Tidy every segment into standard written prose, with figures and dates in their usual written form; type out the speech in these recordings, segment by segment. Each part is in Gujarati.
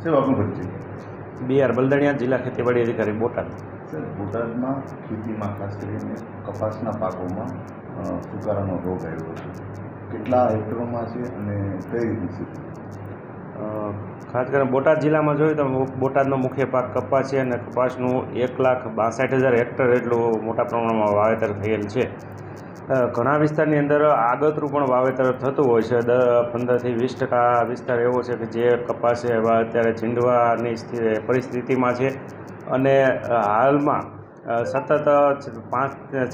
સાહેબ આપનો પરિચય? BR બલદણિયા, જિલ્લા ખેતીવાડી અધિકારી, બોટાદ. સર, બોટાદમાં ખેતીમાં ખાસ કરીને કપાસના પાકોમાં સુકારાનો રોગ આવ્યો છે. કેટલા હેક્ટરોમાં છે અને કઈ રીતની સ્થિતિ? ખાસ કરીને બોટાદ જિલ્લામાં જોઈએ તો બોટાદનો મુખ્ય પાક કપાસ છે અને કપાસનું 1,62,000 હેક્ટર એટલું મોટા પ્રમાણમાં વાવેતર થયેલ છે. ઘણા વિસ્તારની અંદર આગતરું પણ વાવેતર થતું હોય છે. 15થી 20% વિસ્તાર એવો છે કે જે કપાસ એવા અત્યારે છીંડવાની પરિસ્થિતિમાં છે અને હાલમાં સતત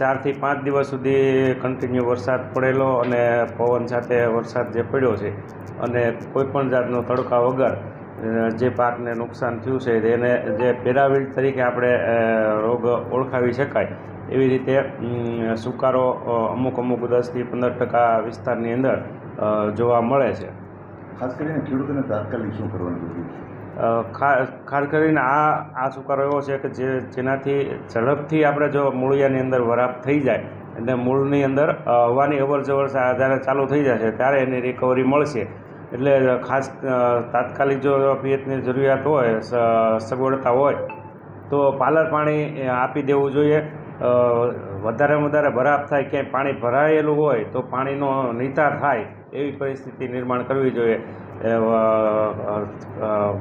4 થી 5 દિવસ સુધી કન્ટિન્યુ વરસાદ પડેલો અને પવન સાથે વરસાદ જે પડ્યો છે અને કોઈપણ જાતનો તડકા વગર જે પાકને નુકસાન થયું છે તેને જે પેરાવિલ્ટ તરીકે આપણે રોગ ઓળખાવી શકાય એવી રીતે સુકારો અમુક 10થી 15% વિસ્તારની અંદર જોવા મળે છે. ખાસ કરીને ખેડૂતોને તાત્કાલિક શું કરવાનું જરૂરી છે? ખાસ કરીને આ સુકારો એવો છે કે જેનાથી ઝડપથી આપણે જો મૂળિયાની અંદર વરાપ થઈ જાય એટલે મૂળની અંદર હવાની અવરજવર જ્યારે ચાલુ થઈ જશે ત્યારે એની રિકવરી મળશે. એટલે ખાસ તાત્કાલિક જો પિયતની જરૂરિયાત હોય, સગવડતા હોય તો પાલર પાણી આપી દેવું જોઈએ. વધારેમાં વધારે વરાપ થાય, ક્યાંય પાણી ભરાયેલું હોય તો પાણીનો નિતાર થાય એવી પરિસ્થિતિ નિર્માણ કરવી જોઈએ.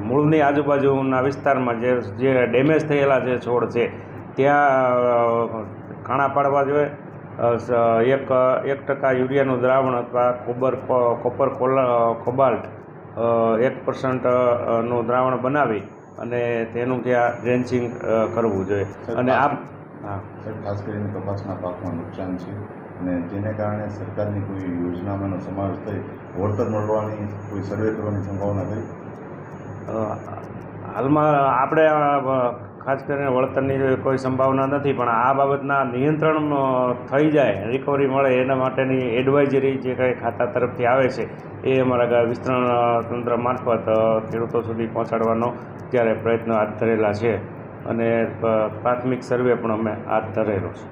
મૂળની આજુબાજુના વિસ્તારમાં જે ડેમેજ થયેલા જે છોડ છે ત્યાં કાણા પાડવા જોઈએ. 1% યુરિયાનું દ્રાવણ અથવા કોપર કોબાલ્ટ 1% નું દ્રાવણ બનાવી અને તેનું ત્યાં ડ્રેન્ચિંગ કરવું જોઈએ. અને સાહેબ, ખાસ કરીને કપાસના પાકમાં નુકસાન છે અને જેને કારણે સરકારની કોઈ યોજનામાંનો સમાવેશ થઈ વળતર મળવાની કોઈ સર્વે કરવાની સંભાવના થઈ? હાલમાં આપણે ખાસ કરીને વળતરની કોઈ સંભાવના નથી, પણ આ બાબતના નિયંત્રણ થઈ જાય, રિકવરી મળે એના માટેની એડવાઇઝરી જે કંઈ ખાતા તરફથી આવે છે એ અમારા વિસ્તરણ તંત્ર મારફત ખેડૂતો સુધી પહોંચાડવાનો ત્યારે પ્રયત્ન હાથ ધરેલા છે અને પ્રાથમિક સર્વે પણ અમે હાથ ધરેલો છે.